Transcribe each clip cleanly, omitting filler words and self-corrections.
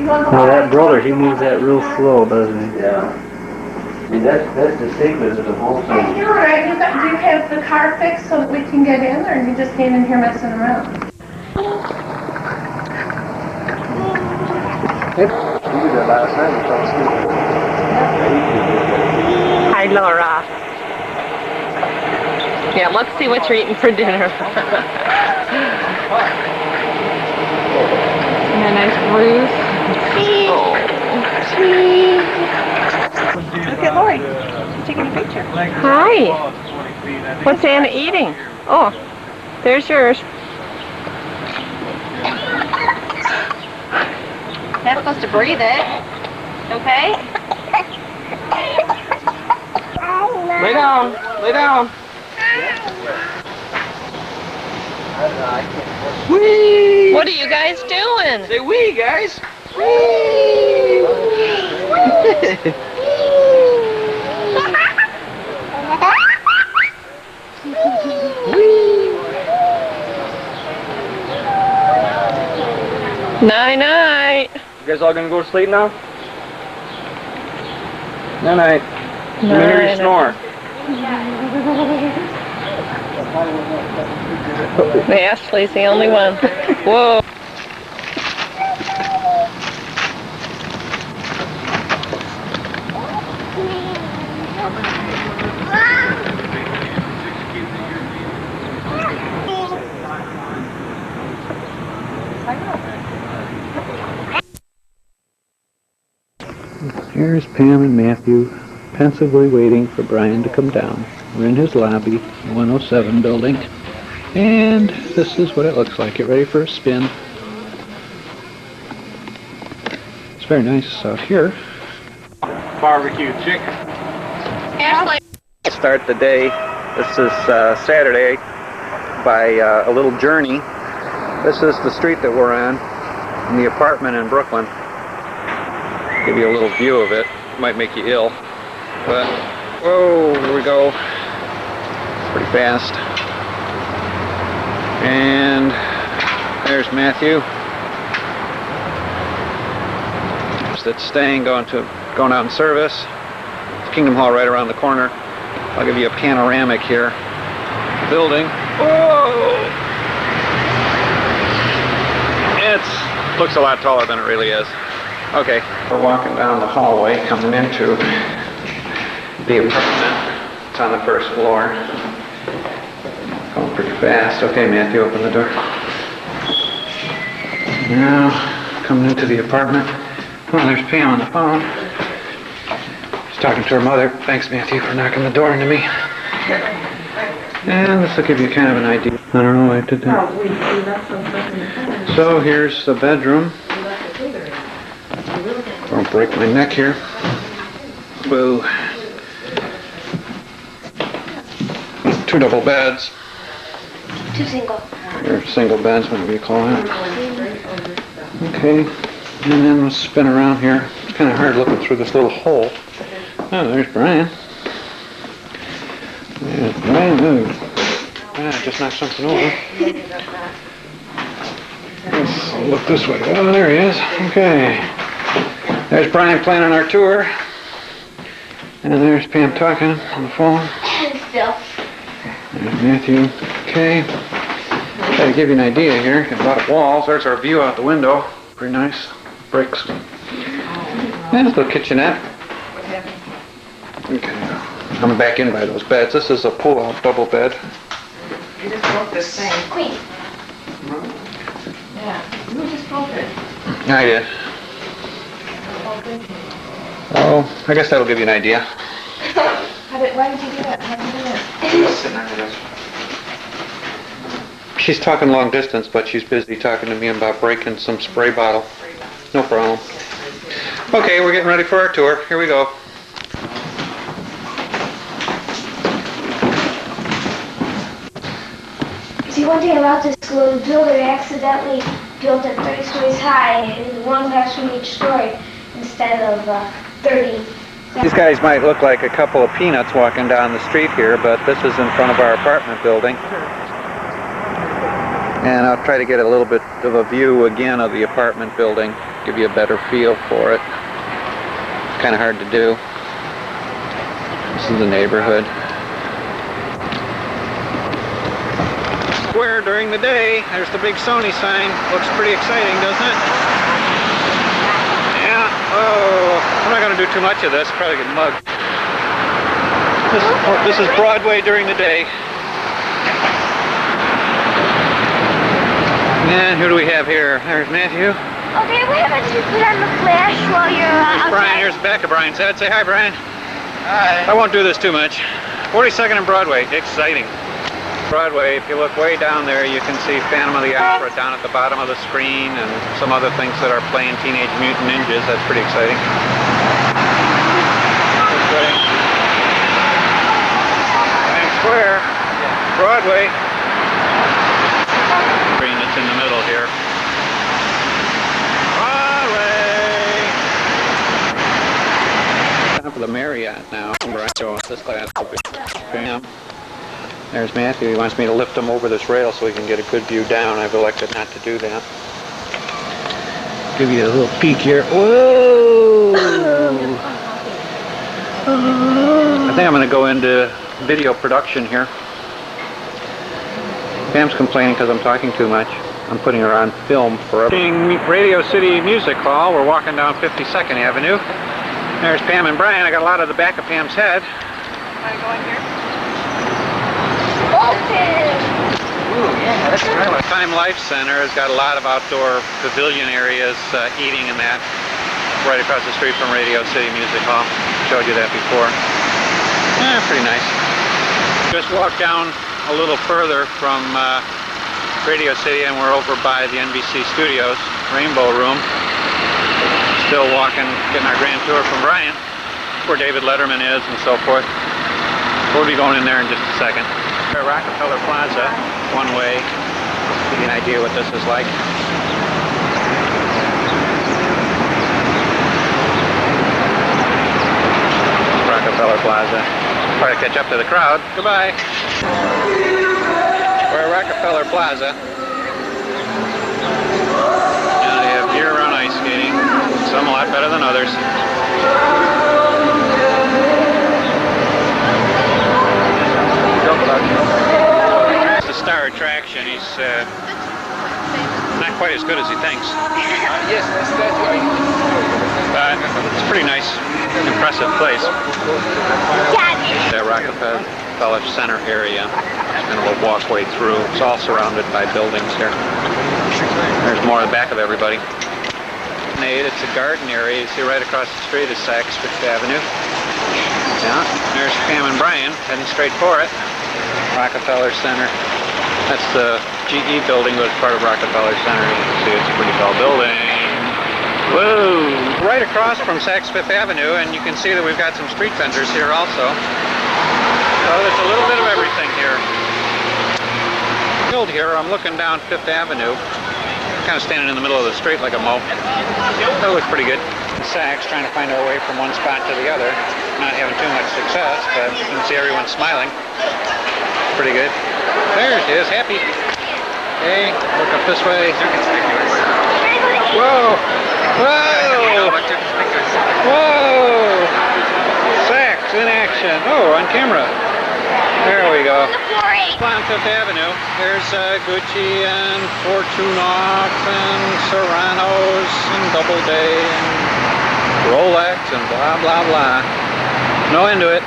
Well, that brother, he moves that real slow, doesn't he? Yeah. I mean, that's the statement of the whole thing. You're right. Do you have the car fixed so that we can get in, or are you just standing here messing around? You did that last night. You fell asleep. Hi, Laura. Yeah, let's see what you're eating for dinner. And a nice bruise. Oh, sweet. Look at Lori. She's taking a picture. Hi. What's Anna eating? Oh, there's yours. Not supposed to breathe it. Okay? Lay down. Lay down. Whee! What are you guys doing? Say wee, guys. Wee! 9-night. You guys all gonna go to sleep now? Night-night. Let me hear you snore. Ashley's the only one. Whoa. Here's Pam and Matthew pensively waiting for Brian to come down. We're in his lobby, 107 building, and this is what it looks like. Get ready for a spin. It's very nice out here. Barbecue chicken. Ashley. Start the day. This is Saturday by a little journey. This is the street that we're on in the apartment in Brooklyn. Give you a little view of it. Might make you ill, but whoa, here we go. It's pretty fast. And there's Matthew. That's staying, going out in service. Kingdom Hall right around the corner. I'll give you a panoramic here. Building. Whoa! It looks a lot taller than it really is. Okay, we're walking down the hallway coming into the apartment. It's on the first floor. Going pretty fast. Okay, Matthew, open the door. Now, coming into the apartment. Oh, there's Pam on the phone. She's talking to her mother. Thanks, Matthew, for knocking the door into me. And this will give you kind of an idea. I don't know why I did that. So here's the bedroom. Don't break my neck here. Boo. 2 double beds. 2 single. Or single beds, whatever you call that. Okay. And then we'll spin around here. It's kind of hard looking through this little hole. Oh, there's Brian. There's Brian. Oh. Ah, just knocked something over. Let's look this way. Oh, there he is. Okay. There's Brian planning our tour. And there's Pam talking on the phone. Still. There's Matthew. Okay. Try to give you an idea here. Got a lot of walls. There's our view out the window. Pretty nice. Bricks. And a little kitchenette. Okay. I'm back in by those beds. This is a pull-out double bed. You just broke this thing. Queen. Yeah. You just broke it. I did. Oh, I guess that'll give you an idea. Why did you do that? How'd you do that? She's talking long distance, but she's busy talking to me about breaking some spray bottle. No problem. Okay, we're getting ready for our tour. Here we go. See, one thing about this school, the builder accidentally built it 30 stories high, and one classroom each story instead of 30. These guys might look like a couple of peanuts walking down the street here, but this is in front of our apartment building. And I'll try to get a little bit of a view again of the apartment building. give you a better feel for it. It's kind of hard to do. This is the neighborhood. Square during the day. There's the big Sony sign. Looks pretty exciting, doesn't it? Yeah. Oh, I'm not going to do too much of this. Probably get mugged. This is Broadway during the day. And who do we have here? There's Matthew. Okay, we have to put on the flash while you're There's Brian. Here's the back of Brian's head. Say hi, Brian. Hi. I won't do this too much. 42nd and Broadway. Exciting. Broadway, if you look way down there, you can see Phantom of the Opera down at the bottom of the screen and some other things that are playing Teenage Mutant Ninjas. That's pretty exciting. Times Square, Broadway. Screen that's in the middle here. Broadway. Time for the Marriott now. This class will be Pam. There's Matthew. He wants me to lift him over this rail so he can get a good view down. I've elected not to do that. Give you a little peek here. Whoa! I think I'm going to go into video production here. Pam's complaining because I'm talking too much. I'm putting her on film forever. Radio City Music Hall. We're walking down 52nd Avenue. There's Pam and Brian. I got a lot of the back of Pam's head. Want to go in here? Ooh, yeah, that's right. Time Life Center has got a lot of outdoor pavilion areas, eating and that, right across the street from Radio City Music Hall. Showed you that before. Yeah, pretty nice. Just walked down a little further from Radio City and we're over by the NBC Studios, Rainbow Room. Still walking, getting our grand tour from Brian, where David Letterman is and so forth. We'll be going in there in just a second. Rockefeller Plaza, one way. Give you an idea what this is like. Rockefeller Plaza. Try to catch up to the crowd. Goodbye. We're at Rockefeller Plaza. Now they have year-round ice skating. Some a lot better than others. It's the star attraction. He's not quite as good as he thinks. Yes, that's right. It's a pretty nice, impressive place. The Rockefeller Center area. And a little walkway through. It's all surrounded by buildings here. There's more of the back of everybody. It's a garden area. You see right across the street is Saks Fifth Avenue. Yeah, there's Pam and Brian heading straight for it. Rockefeller Center. That's the GE building, but it's part of Rockefeller Center. You can see it's a pretty tall building. Whoa! Right across from Saks Fifth Avenue, and you can see that we've got some street vendors here also. So there's a little bit of everything here. Here, I'm looking down Fifth Avenue. Kind of standing in the middle of the street like a mope. That looks pretty good. Saks, trying to find our way from one spot to the other. Not having too much success, but you can see everyone smiling. Pretty good. There it is, happy. Hey, look up this way. Whoa! Whoa! Whoa! Saks in action. Oh, on camera. There we go. On Fifth Avenue, there's Gucci and Fortunoff and Serranos and Doubleday and Rolex and blah, blah, blah. No end to it.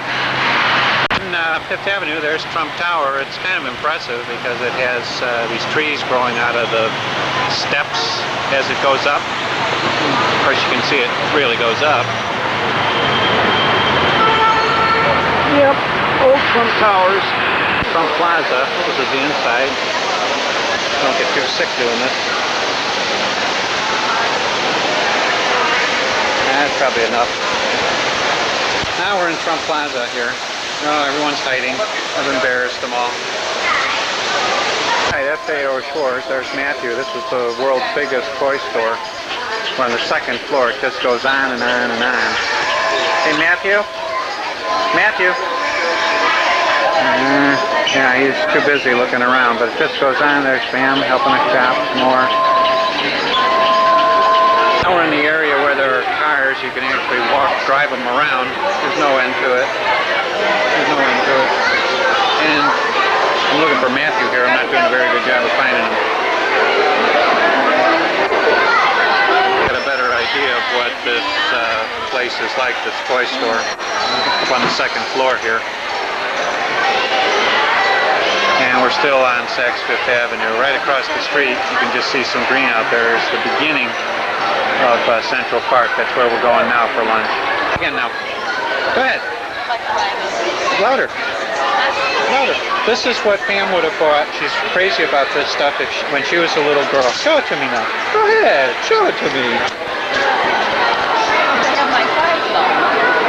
On Fifth Avenue, there's Trump Tower. It's kind of impressive because it has these trees growing out of the steps as it goes up. Of course, you can see it really goes up. Yep, old Trump Towers. Trump Plaza. This is the inside. Don't get too sick doing this. That's probably enough. Now we're in Trump Plaza here. Oh, everyone's hiding. I've embarrassed them all. Hi, that's A.O. Schwartz. There's Matthew. This is the world's biggest toy store. We're on the second floor. It just goes on and on and on. Hey, Matthew? Matthew? Yeah, he's too busy looking around, but it just goes on. There's Pam helping us shop more. Now we're in the area where there are cars. You can actually drive them around. There's no end to it. There's no end to it. And I'm looking for Matthew here. I'm not doing a very good job of finding him. Get a better idea of what this place is like, this toy store, up on the second floor here. And we're still on Saks Fifth Avenue. Right across the street, you can just see some green out there. It's the beginning of Central Park. That's where we're going now for lunch. Again now. Go ahead. Louder. Louder. This is what Pam would have bought. She's crazy about this stuff when she was a little girl. Show it to me now. Go ahead. Show it to me.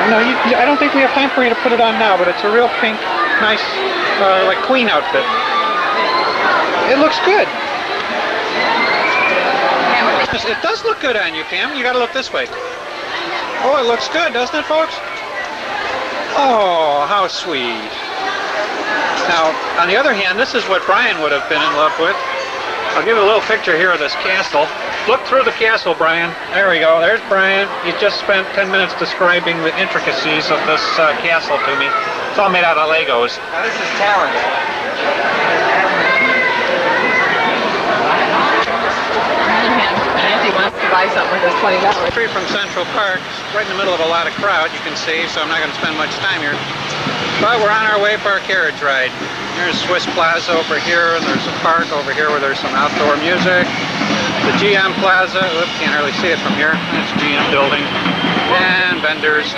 No, I don't think we have time for you to put it on now, but it's a real pink, nice, like queen outfit. It looks good. It does look good on you, Pam. You got to look this way. Oh, it looks good, doesn't it, folks? Oh, how sweet. Now, on the other hand, this is what Brian would have been in love with. I'll give you a little picture here of this castle. Look through the castle, Brian. There we go. There's Brian. He just spent 10 minutes describing the intricacies of this castle to me. It's all made out of Legos. Now this is towering. Nancy wants to buy something with this $20. Free from Central Park, right in the middle of a lot of crowd, you can see, so I'm not going to spend much time here. But we're on our way for our carriage ride. Here's Swiss Plaza over here, and there's a park over here where there's some outdoor music. The GM Plaza, oops, can't hardly see it from here. That's GM building. And vendors.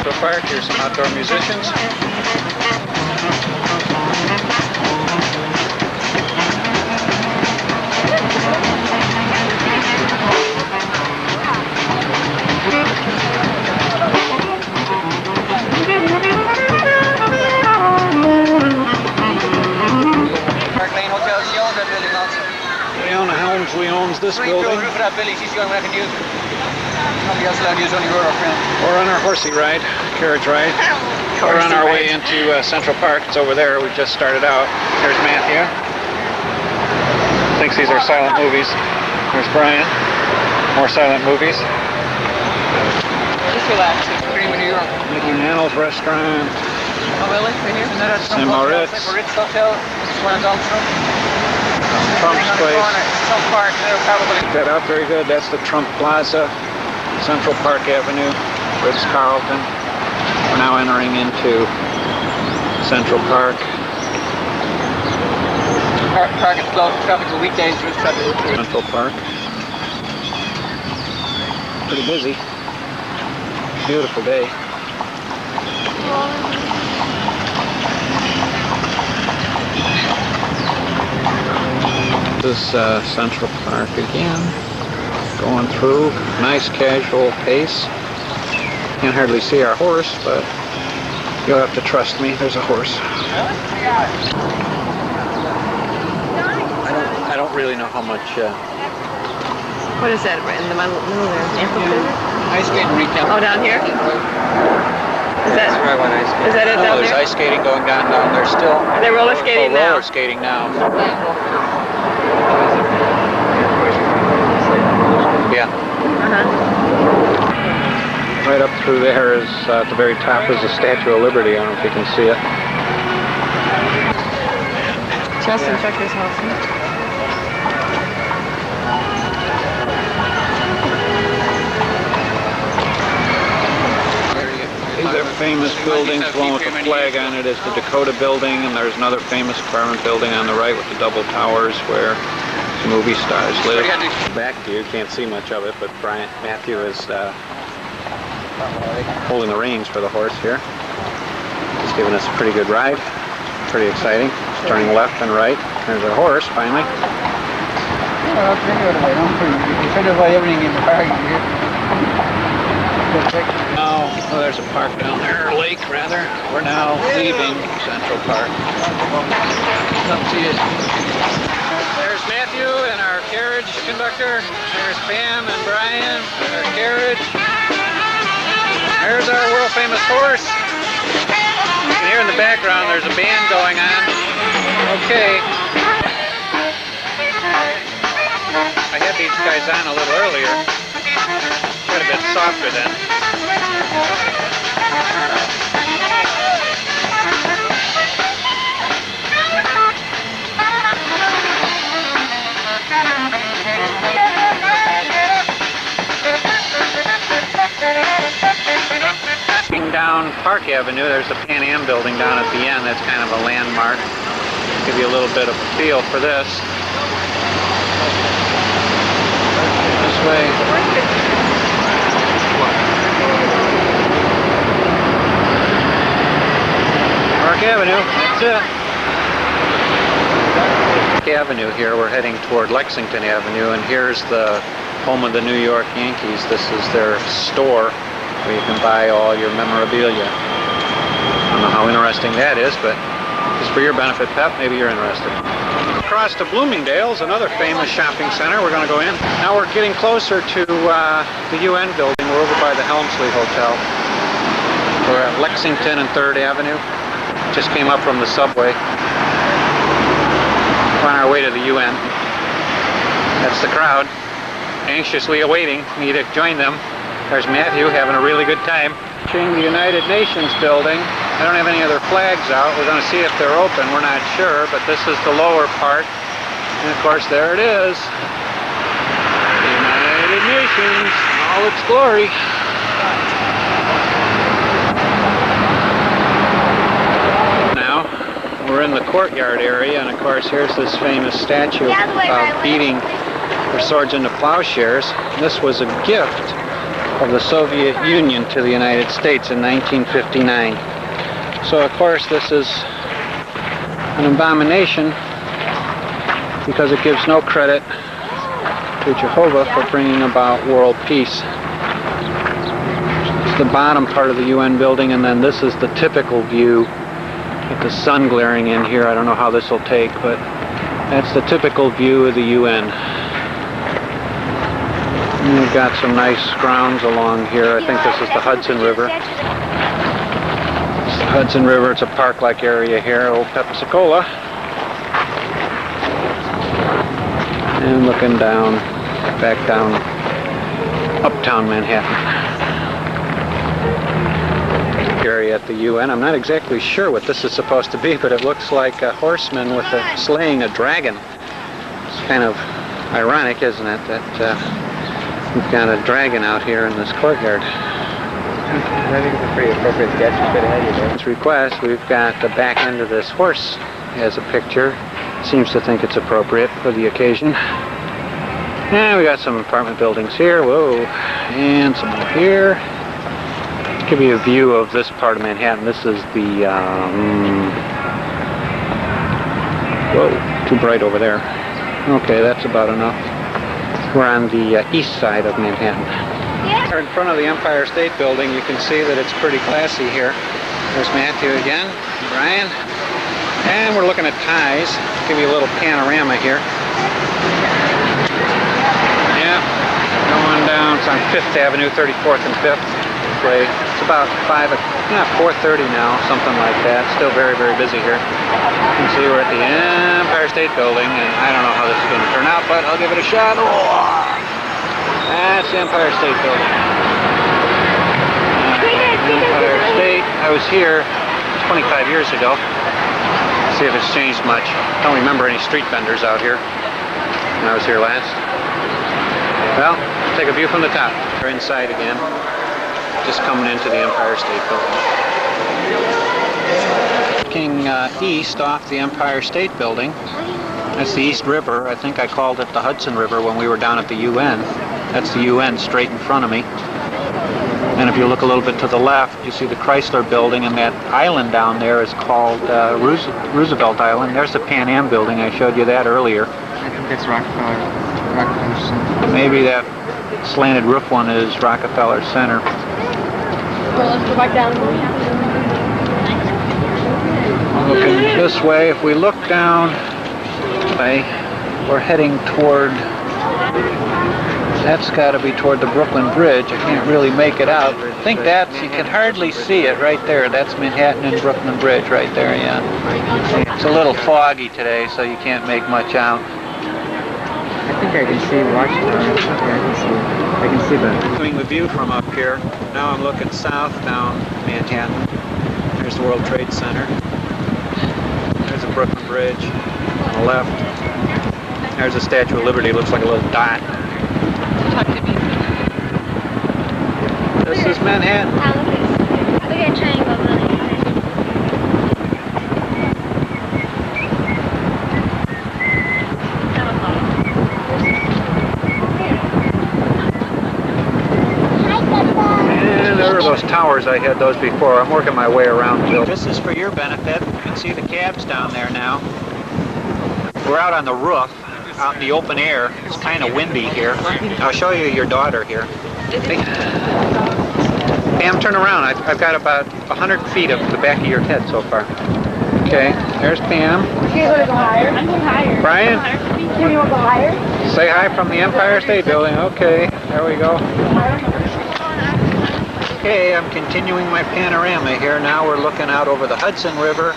So park, here's some outdoor musicians. Leona Helmsley owns this building. We're on our horsey ride, carriage ride. We're on our way into Central Park. It's over there. We just started out. There's Matthew. Thinks these are silent movies. There's Brian. More silent movies. Just relax. Cream in New York. Mickey Mantle's restaurant. Oh, really? Right here? St. Moritz. Ritz Hotel. This one is also. Trump's place. Some park there probably. Check that out, very good. That's the Trump Plaza, Central Park Avenue, Ritz-Carlton. We're now entering into Central Park. Park is closed. Traffic for weekdays. Central Park. Pretty busy. Beautiful day. This is Central Park again. Going through. Nice casual pace. Can't hardly see our horse, but you'll have to trust me. There's a horse. I don't really know how much. What is that in the middle there? Amphitheater? Ice skating retail. Oh, down here? Is that, That's where I went ice skating. is that it No, down there's there? ice skating going down there still. Are they roller skating now? Roller skating now. Yeah. Right up through there is, at the very top is the Statue of Liberty. I don't know if you can see it. Justin Chucker's house. These are famous buildings. One with the flag on it is the Dakota Building, and there's another famous apartment building on the right with the double towers where movie stars live. Back to you, can't see much of it, but Matthew is holding the reins for the horse here. He's giving us a pretty good ride. Pretty exciting. He's turning left and right. There's our horse, finally. Well, I'll figure it out. You figure out everything in the park here. Now, oh, there's a park down there, or lake rather. We're now leaving Central Park. Come see it. There's Matthew and our carriage conductor. There's Pam and Brian and our carriage. There's our world famous horse. You can hear in the background there's a band going on. Okay. I had these guys on a little earlier. bit softer then. Down Park Avenue, there's the Pan Am building down at the end. That's kind of a landmark. Give you a little bit of a feel for this. This way. Park Avenue, that's it. Park Avenue here, we're heading toward Lexington Avenue, and here's the home of the New York Yankees. This is their store where you can buy all your memorabilia. I don't know how interesting that is, but just for your benefit, Pep, maybe you're interested. Across to Bloomingdale's, another famous shopping center. We're going to go in. Now we're getting closer to the UN building. We're over by the Helmsley Hotel. We're at Lexington and 3rd Avenue. Just came up from the subway. We're on our way to the UN. That's the crowd, anxiously awaiting me to join them. There's Matthew having a really good time. The United Nations building. They don't have any other flags out. We're going to see if they're open. We're not sure, but this is the lower part. And of course, there it is. The United Nations in all its glory. Now, we're in the courtyard area, and of course, here's this famous statue of beating their swords into plowshares. This was a gift of the Soviet Union to the United States in 1959. So of course this is an abomination because it gives no credit to Jehovah for bringing about world peace. It's the bottom part of the UN building, and then this is the typical view with the sun glaring in here. I don't know how this will take, but that's the typical view of the UN. And we've got some nice grounds along here. I think this is the Hudson River. It's the Hudson River. It's a park-like area here. Old Pepsi-Cola. And looking down, back down, uptown Manhattan. Area at the UN. I'm not exactly sure what this is supposed to be, but it looks like a horseman with slaying a dragon. It's kind of ironic, isn't it, that we've got a dragon out here in this courtyard. I think it's a pretty appropriate sketch. You could have had you there. This request, we've got the back end of this horse as a picture. Seems to think it's appropriate for the occasion. And we got some apartment buildings here. Whoa. And some more here. Give you a view of this part of Manhattan. This is the whoa, too bright over there. Okay, that's about enough. We're on the east side of Manhattan. In front of the Empire State Building, you can see that it's pretty classy here. There's Matthew again, Brian, and we're looking at ties. Give you a little panorama here. Yeah, going down. It's on 5th Avenue, 34th and 5th. It's about 4:30 now, something like that. Still very, very busy here. You can see we're at the Empire State Building, and I don't know how this is going to turn out, but I'll give it a shot. That's the Empire State Building. Empire State. I was here 25 years ago. See if it's changed much. I don't remember any street vendors out here when I was here last. Well, take a view from the top. We're inside again. Just coming into the Empire State Building. Looking east off the Empire State Building. That's the East River. I think I called it the Hudson River when we were down at the UN. That's the UN straight in front of me. And if you look a little bit to the left, you see the Chrysler Building, and that island down there is called Roosevelt Island. There's the Pan Am Building. I showed you that earlier. I think it's Rockefeller Center. Maybe that slanted roof one is Rockefeller Center. Well, let's go back down. Looking this way, if we look down, we're heading toward, that's got to be toward the Brooklyn Bridge. I can't really make it out. I think that's, you can hardly see it right there. That's Manhattan and Brooklyn Bridge right there, yeah. It's a little foggy today, so you can't make much out. I think I can see Washington. I can see I can see that. Doing the view from up here. Now I'm looking south down Manhattan. There's the World Trade Center. There's the Brooklyn Bridge on the left. There's the Statue of Liberty. It looks like a little dot. This is Manhattan. Look at triangle building. And there are those towers. I had those before. I'm working my way around the building. This is for your benefit. You can see the cabs down there now. We're out on the roof, out in the open air. It's kind of windy here. I'll show you your daughter here. Hey. Pam, turn around. I've got about 100 feet of the back of your head so far. Okay, there's Pam. You want to go higher? I'm going higher. Brian? You want to go higher? Say hi from the Empire State Building. Okay, there we go. Okay, I'm continuing my panorama here. Now we're looking out over the Hudson River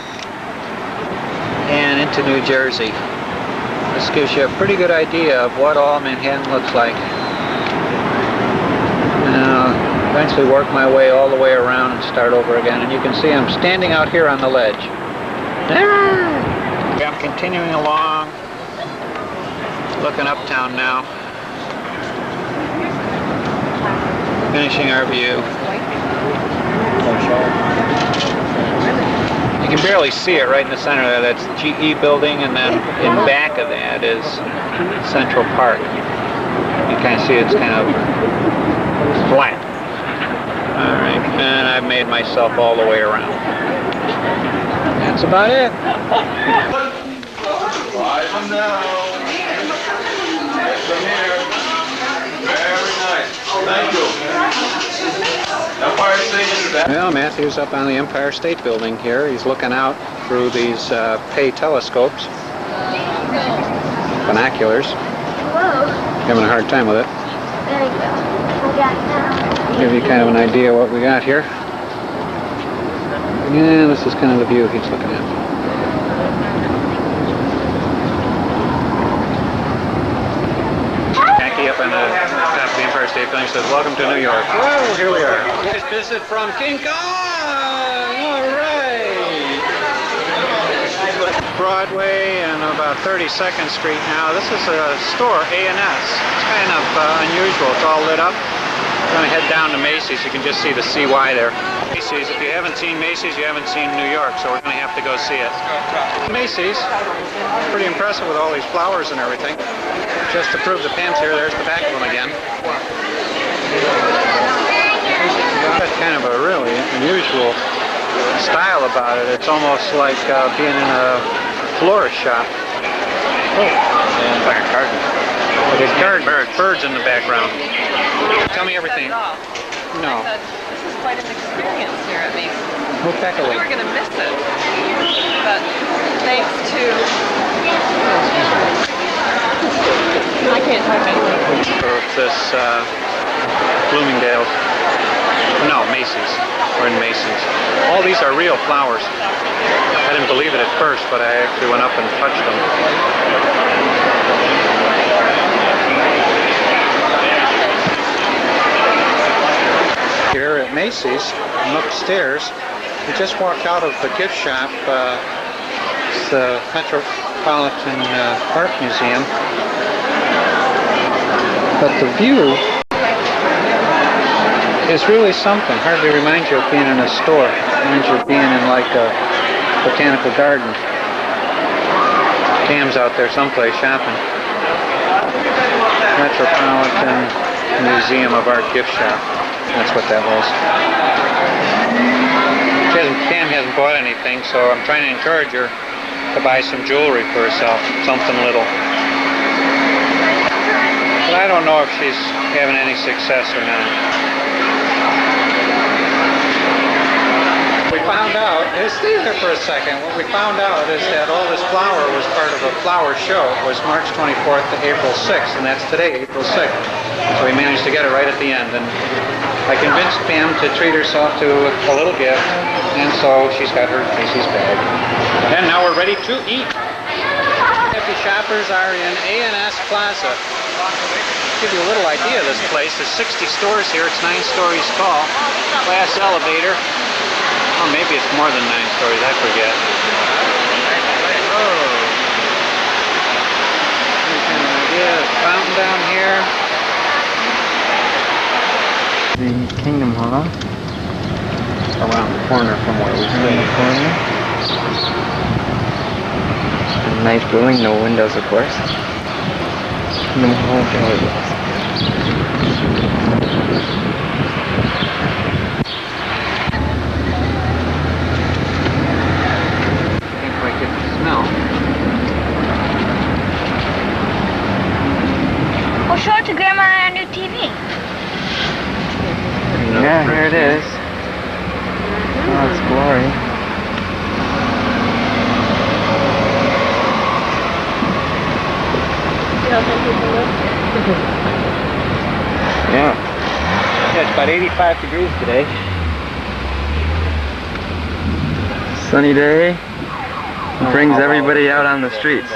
and into New Jersey. This gives you a pretty good idea of what all Manhattan looks like. Now, eventually work my way all the way around and start over again. And you can see I'm standing out here on the ledge. I'm continuing along, looking uptown now. Finishing our view. You can barely see it right in the center there. That's the GE building, and then in back of that is Central Park. You kind of see it's kind of flat. All right, and I've made myself all the way around. That's about it. Slide them down. Get them here. Very nice. Thank you. Empire State is back. Well, Matthew's up on the Empire State Building here. He's looking out through these pay telescopes, binoculars. Whoa. Having a hard time with it. There you go. We got now. Give you kind of an idea what we got here. Yeah, this is kind of the view he's looking at. Yankee up on the top of the Empire State Building says, "Welcome to New York." Well, here we are. Nice visit from King Kong! All right! Broadway and about 32nd Street now. This is a store, A&S. It's kind of unusual. It's all lit up. I'm going to head down to Macy's. You can just see the CY there. Macy's, if you haven't seen Macy's, you haven't seen New York, so we're going to have to go see it. Macy's, pretty impressive with all these flowers and everything. Just to prove the Pam's here, there's the back of them again. That's kind of a really unusual style about it. It's almost like being in a florist shop. Oh, and like a garden. There's birds in the background. Tell me everything. No. This is quite an experience here at Macy's. Move back a We little. were going to miss it, but thanks to... I can't type anyway. This Bloomingdale's. No, Macy's. We're in Macy's. All these are real flowers. I didn't believe it at first, but I actually went up and touched them. Here at Macy's, I'm upstairs. We just walked out of the gift shop. It's the Metropolitan Art Museum. But the view is really something. Hardly reminds you of being in a store. Reminds you of being in like a botanical garden. Cam's out there someplace shopping. Metropolitan Museum of Art gift shop. That's what that was. Cam hasn't bought anything, so I'm trying to encourage her to buy some jewelry for herself, something little. But I don't know if she's having any success or not. We found out, stay there for a second, what we found out is that all this flower was part of a flower show. It was March 24th to April 6th, and that's today, April 6th. So we managed to get it right at the end, and I convinced Pam to treat herself to a little gift, and so she's got her Macy's bag. And now we're ready to eat. Happy shoppers are in A&S Plaza. Give you a little idea of this place. There's 60 stores here. It's 9 stories tall. Glass elevator. Oh, maybe it's more than 9 stories. I forget. Oh. Here's an idea. There's a fountain down here. The Kingdom Hall. Around the corner from where we stay. Nice building, no windows, of course. Kingdom Hall, Can't quite get the smell. Well, show it to Grandma on our new TV. Yeah, here it is. Oh, it's glory. Yeah. Yeah, it's about 85 degrees today. Sunny day. Brings everybody out on the streets.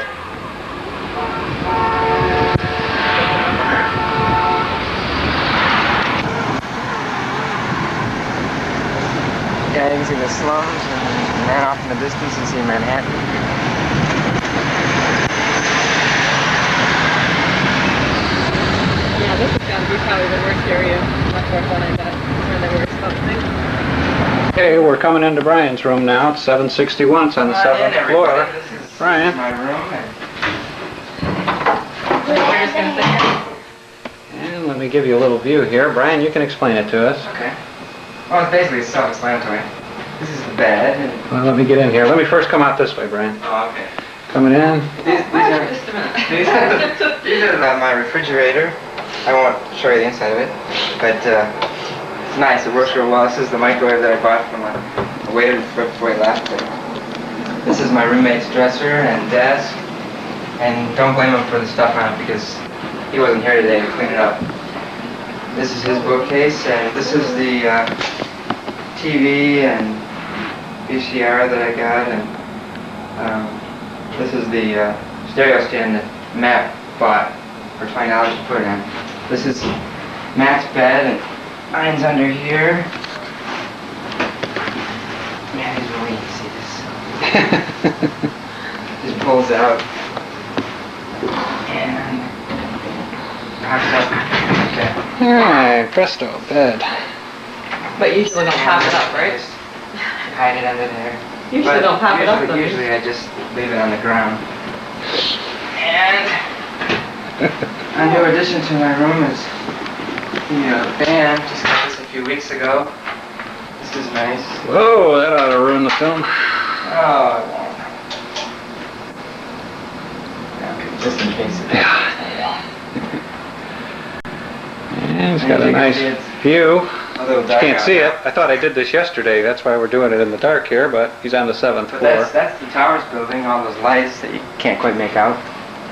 Yeah, you can see the slums, and then off in the distance you see Manhattan. Yeah, this has got to be probably the worst area. Much more fun, I bet. Where they were something. Okay, we're coming into Brian's room now. It's 761. It's on the 7th floor. Brian. My room. And let me give you a little view here. Brian, you can explain it to us. Okay. Well, it's basically self-explanatory. This is the bed. And Well, let me get in here. Let me first come out this way, Brian. oh, okay. Coming in. These are my refrigerator. I won't show you the inside of it, but it's nice. It works real well. This is the microwave that I bought from a waiter before he left. This is my roommate's dresser and desk, and don't blame him for the stuff on it because he wasn't here today to clean it up. This is his bookcase, and this is the TV and VCR that I got, and this is the stereo stand that Matt bought for $20 to put in. This is Matt's bed, and mine's under here. Man, he's really to see this. Just pulls out. And pops up. Okay. Alright, presto, bed. But you usually don't pop it up, right? Just hide it under there. Usually don't pop it up, though. Usually I just leave it on the ground. And a new addition to my room is the band. Just got this a few weeks ago. This is nice. Whoa, that ought to ruin the film. Oh, it won't. Okay, just in case. And it's got a nice view. A little You dark can't out see now. it. I thought I did this yesterday. That's why we're doing it in the dark here, but he's on the 7th But floor. that's the towers building, all those lights that you can't quite make out.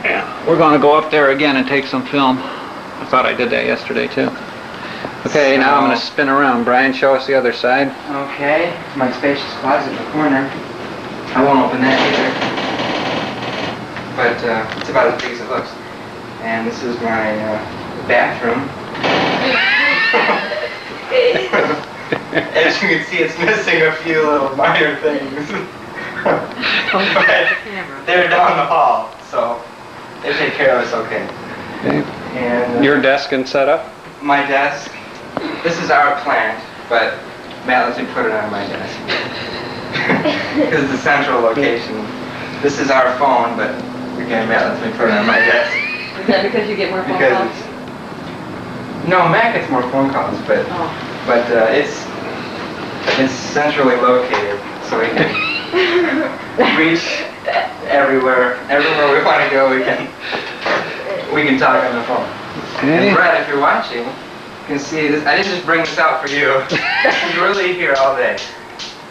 Yeah. We're going to go up there again and take some film. I thought I did that yesterday too. Okay, now I'm going to spin around. Brian, show us the other side. Okay, my spacious closet in the corner. I won't open that either. But it's about as big as it looks. And this is my bathroom. As you can see, it's missing a few little minor things. But they're down the hall, so they take care of us okay. Okay. And Your desk and setup? my desk, this is our plant, but Matt lets me put it on my desk. Because it's a central location. This is our phone, but again, Matt lets me put it on my desk. Is that because you get more phone Because calls? it's... No, Matt gets more phone calls, but Oh. it's centrally located, so we can reach everywhere we want to go. We can talk on the phone. Okay. And Brett, if you're watching, you can see this. I didn't just bring this out for you. You're really here all day.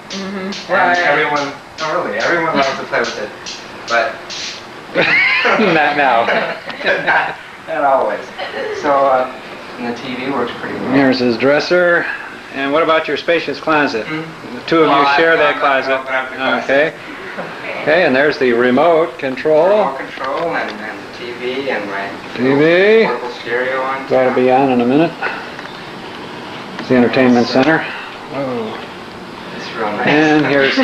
Mm-hmm. And everyone loves to play with it, but Not now. not always. So, and the TV works pretty well. Here's his dresser. And what about your spacious closet? The two of you Well, share I'm that not closet. gonna open up the closet. Okay. Okay, and there's the remote control. Remote control and the TV and my TV. portable stereo on. That'll be on in a minute. It's the entertainment center. Whoa. It's real nice. And here's the...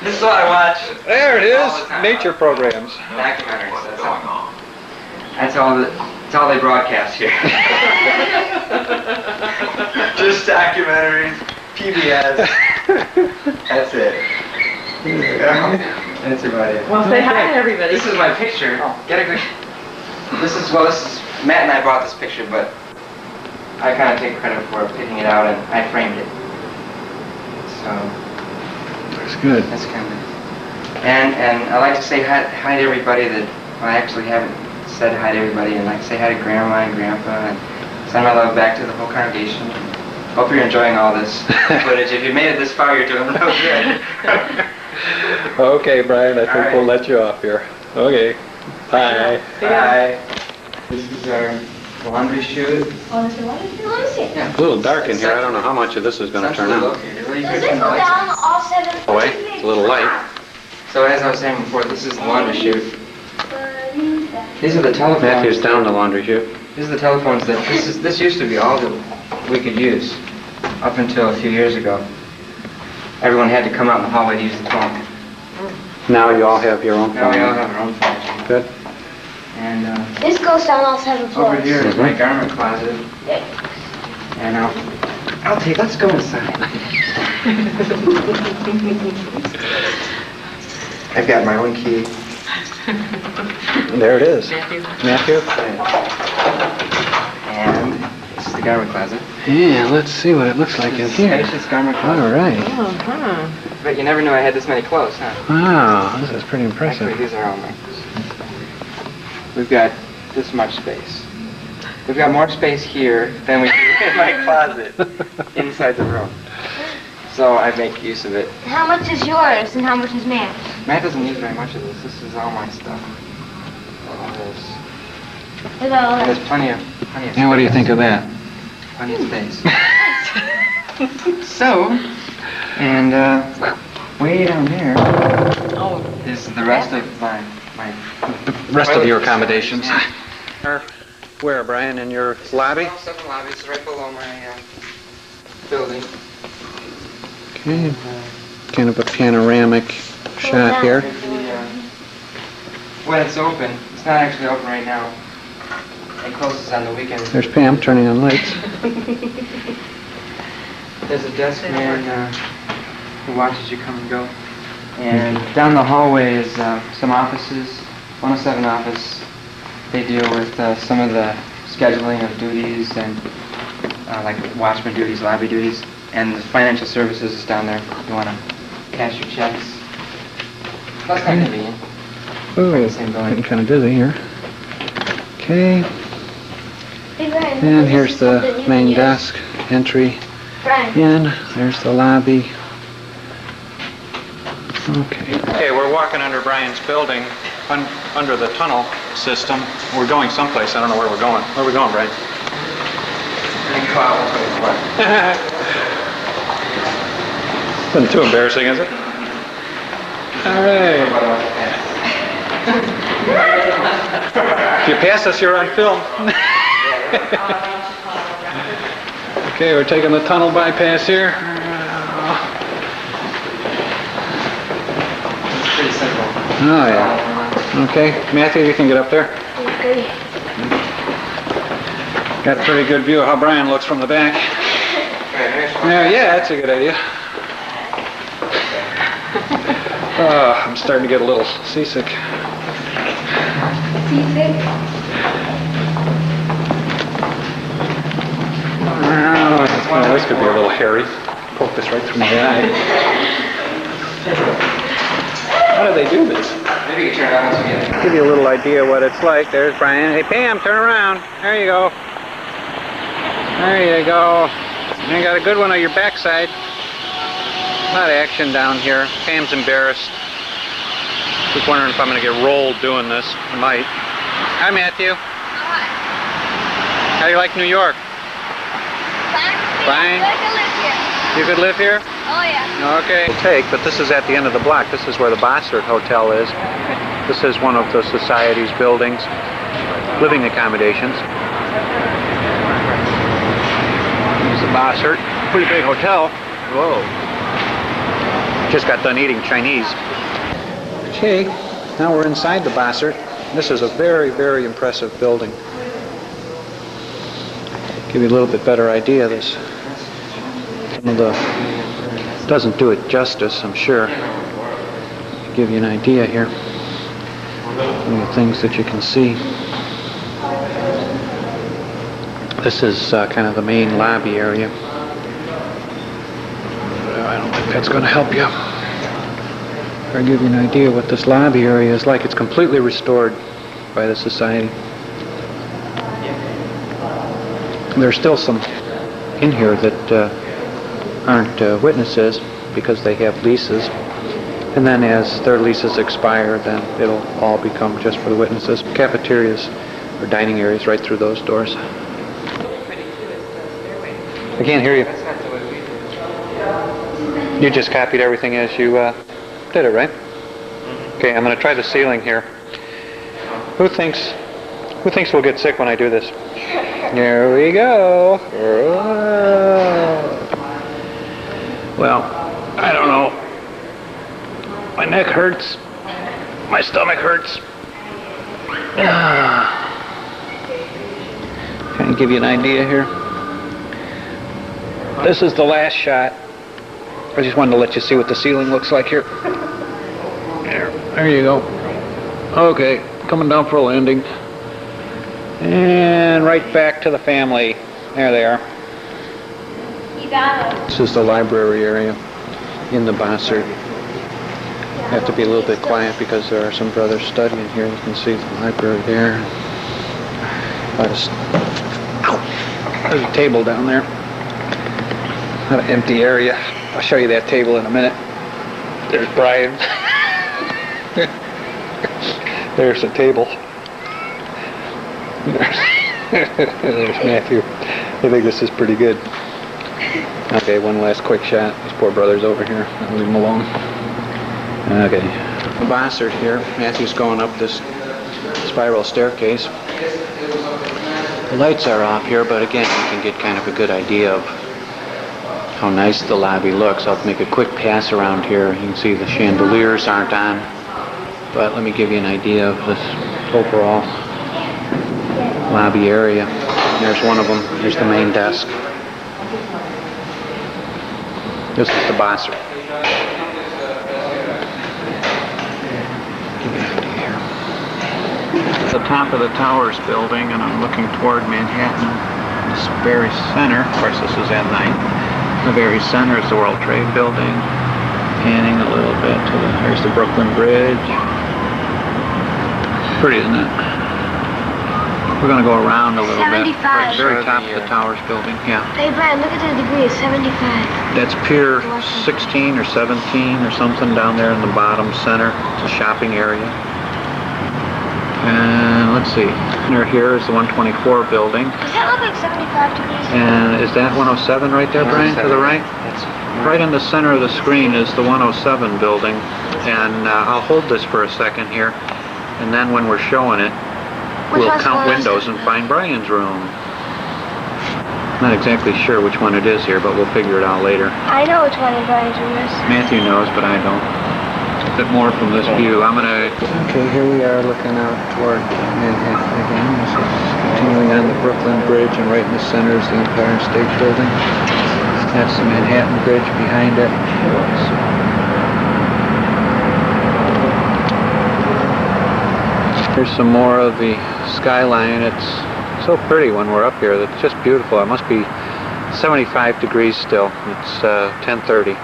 This is what I watch. There it all the is. time. Nature programs. Documentaries. That's all they broadcast here. Just documentaries, PBS. That's it. That's about it. Well, say hi to everybody. This is my picture. Get a good. This is Matt and I bought this picture, but I kind of take credit for picking it out, and I framed it. So That's good. that's kind of. And I like to say hi to everybody that I actually haven't said hi to everybody, and like say hi to Grandma and Grandpa, and send my love back to the whole congregation. Hope you're enjoying all this footage. If you made it this far, you're doing real good. Okay, Brian, I think All right. we'll let you off here. Okay. Bye. Bye. This is our laundry chute. Oh, let me see. Yeah. It's a little dark in here. I don't know how much of this is going to turn out. Does it go down all 7 Away. It's a little light. So as I was saying before, this is the laundry chute. These are the telephones. Matthew's down the laundry chute. These are the telephones that this used to be all that we could use up until a few years ago. Everyone had to come out in the hallway to use the phone. Now you all have your own phone. Now we all have our own phones. Good. And This goes down all 7 floors. over here is my garment closet. And let's go inside. I've got my own key. There it is. Matthew. Matthew? And this is the garment closet. Yeah, let's see what it looks like in here. Spacious garment closet. All right. Uh-huh. But you never knew I had this many clothes, huh? Wow, this is pretty Actually, impressive. these are all mine. We've got this much space. We've got more space here than we do in my closet inside the room. So I make use of it. How much is yours and how much is Matt's? Matt doesn't use very much of this. This is all my stuff. All this. Look at all And that. there's plenty of And what do you think of that? Plenty of space. So, and way down there Oh, is the rest of my The rest of your toilet accommodations. Yeah. Where, Brian? In your lobby? Stuff in the lobby. It's right below my building. Okay. Kind of a panoramic shot here. Here's the, when it's open, it's not actually open right now. It closes on the weekends. There's Pam turning on lights. There's a desk man who watches you come and go. And down the hallway is some offices. 107 office. They deal with some of the scheduling of duties and like watchman duties, lobby duties. And the financial services is down there if you want to cash your checks. That's not convenient. Ooh, Same building. getting kind of dizzy here. Okay, Hey, Brian, look, and this here's is something the you main can use. desk entry Brian. in. There's the lobby. Okay. Okay, we're walking under Brian's building, under the tunnel system. We're going someplace. I don't know where we're going. Where are we going, Brian? Isn't too embarrassing, is it? All right. If you pass us, you're on film. Okay, we're taking the tunnel bypass here. Pretty simple. Oh, yeah. Okay, Matthew, you can get up there. Okay. Got a pretty good view of how Brian looks from the back. Yeah, that's a good idea. I'm starting to get a little seasick. Seasick? Oh, this could be a little hairy. Poke this right through my eye. How do they do this? Maybe you can turn it on once we get it. Give you a little idea what it's like. There's Brian. Hey, Pam, turn around. There you go. There you go. You got a good one on your backside. A lot of action down here. Pam's embarrassed. Just wondering if I'm going to get rolled doing this. I might. Hi, Matthew. How do you like New York? Fine. You could live here? Oh, Oh, yeah. Okay. We'll take, but this is at the end of the block. This is where the Bossert Hotel is. This is one of the society's buildings, living accommodations. There's the Bossert. Pretty big hotel. Whoa. Just got done eating Chinese. Okay, now we're inside the Bossert. This is a very, very impressive building. Give you a little bit better idea of this. Some of the doesn't do it justice, I'm sure. Give you an idea here. Some of the things that you can see. This is kind of the main lobby area. I don't think that's going to help you. I'll give you an idea what this lobby area is like. It's completely restored by the society. There's still some in here that aren't witnesses because they have leases. And then as their leases expire, then it'll all become just for the witnesses. Cafeterias or dining areas right through those doors. I can't hear you. You just copied everything as you did it, right? Okay, I'm going to try the ceiling here. Who thinks we'll get sick when I do this? Here we go. Well, I don't know. My neck hurts. My stomach hurts. Trying to give you an idea here. This is the last shot. I just wanted to let you see what the ceiling looks like here. There you go. Okay, coming down for a landing. And right back to the family. There they are. You got it. This is the library area in the Bossert. You have to be a little bit quiet because there are some brothers studying here. You can see the library there. There's a table down there. Not an empty area. I'll show you that table in a minute. There's Brian. There's the table. There's Matthew. I think this is pretty good. Okay, one last quick shot. These poor brothers over here. I'll leave them alone. Okay. The Bossert here. Matthew's going up this spiral staircase. The lights are off here, but again, you can get kind of a good idea of how nice the lobby looks. I'll make a quick pass around here. You can see the chandeliers aren't on, but let me give you an idea of this overall lobby area. There's one of them. Here's the main desk. This is the Bossert. The top of the Towers building, and I'm looking toward Manhattan. This very center, of course this is at night. The very center is the World Trade Building. Panning a little bit to there's the Brooklyn Bridge. Pretty, isn't it? We're going to go around a little 75. bit. Right at the very top of the Towers building, yeah. Hey, Brian, look at the degree. It's 75. That's Pier 16 or 17 or something down there in the bottom center. It's a shopping area. And let's see, near here is the 124 building. Does that look like 75 degrees? And is that 107 right there, Brian, to the right? Right in the center of the screen is the 107 building. And I'll hold this for a second here. And then when we're showing it, we'll count windows and find Brian's room. Not exactly sure which one it is here, but we'll figure it out later. I know which one Brian's room is. Matthew knows, but I don't. A bit more from this view. Okay, here we are looking out toward Manhattan again. This is continuing on the Brooklyn Bridge, and right in the center is the Empire State Building. That's the Manhattan Bridge behind it. Here's some more of the skyline. It's so pretty when we're up here. It's just beautiful. It must be 75 degrees still. It's 10:30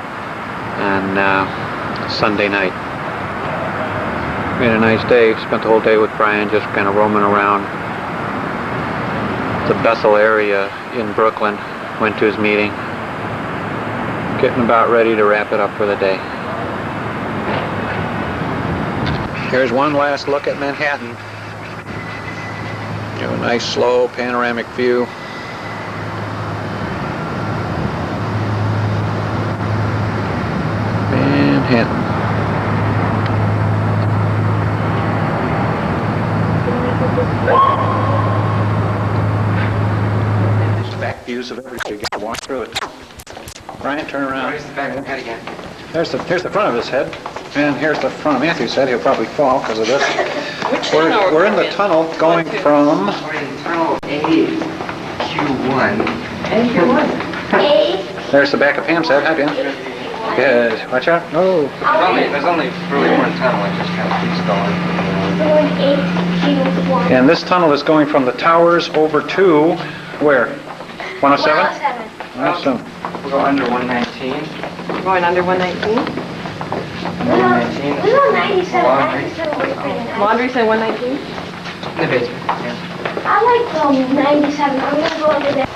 on Sunday night. We had a nice day. Spent the whole day with Brian just kind of roaming around the Bethel area in Brooklyn. Went to his meeting. Getting about ready to wrap it up for the day. Here's one last look at Manhattan. You have a nice slow panoramic view. And back views of everything. You got to walk through it. Ryan, turn around. Where's the back of the head again? Here's the front of his head, and here's the front of Matthew's head. He'll probably fall because of this. We're in the tunnel going from. We're in tunnel AQ1. There's the back of Pam's head. Hi, Pam. Good. Watch out. Oh. There's only really one tunnel. It just kind of keeps going. And this tunnel is going from the towers over to where? 107? 107. We'll go under 119. We're going under 119? We were 97. 97 was pretty nice. Laundry said 119? In the basement, yeah. I like 97. I'm going to go under there.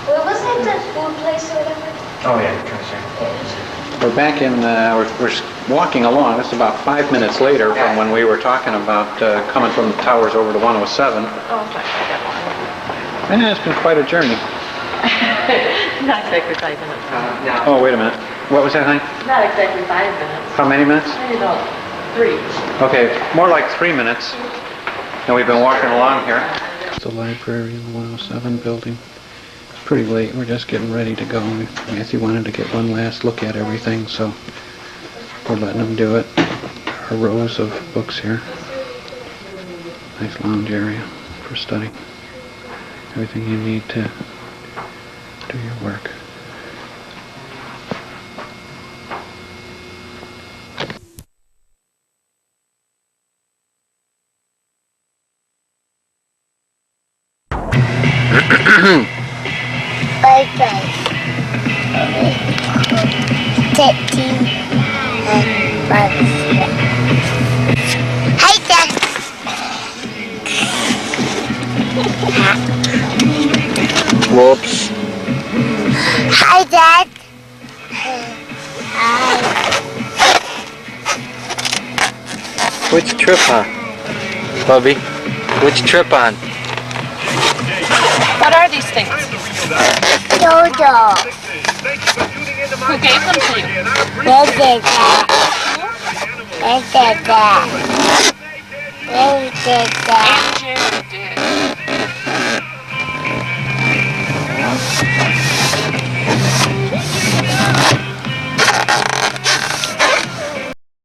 Well, wasn't it the food place or whatever? Oh, yeah, sure. We're back in, we're walking along. This is about 5 minutes later from when we were talking about coming from the towers over to 107. Oh, sorry, I got Yeah, it's been quite a journey. one. Not exactly 5 minutes. No. Oh, wait a minute. What was that, honey? Not exactly 5 minutes. How many minutes? Maybe about 3. Okay, more like 3 minutes. And we've been walking along here. It's the library in the 107 building. It's pretty late. We're just getting ready to go. Matthew wanted to get one last look at everything, so we're letting him do it. There are rows of books here. Nice lounge area for study. Everything you need to do your work. Bye guys. 13 months. Hi Dad. Whoops. Hi Dad. Hi. Which trip on? Bubby? Which trip on? What are these things? Dodo. Who gave them to you? They did that. They did that. They did that.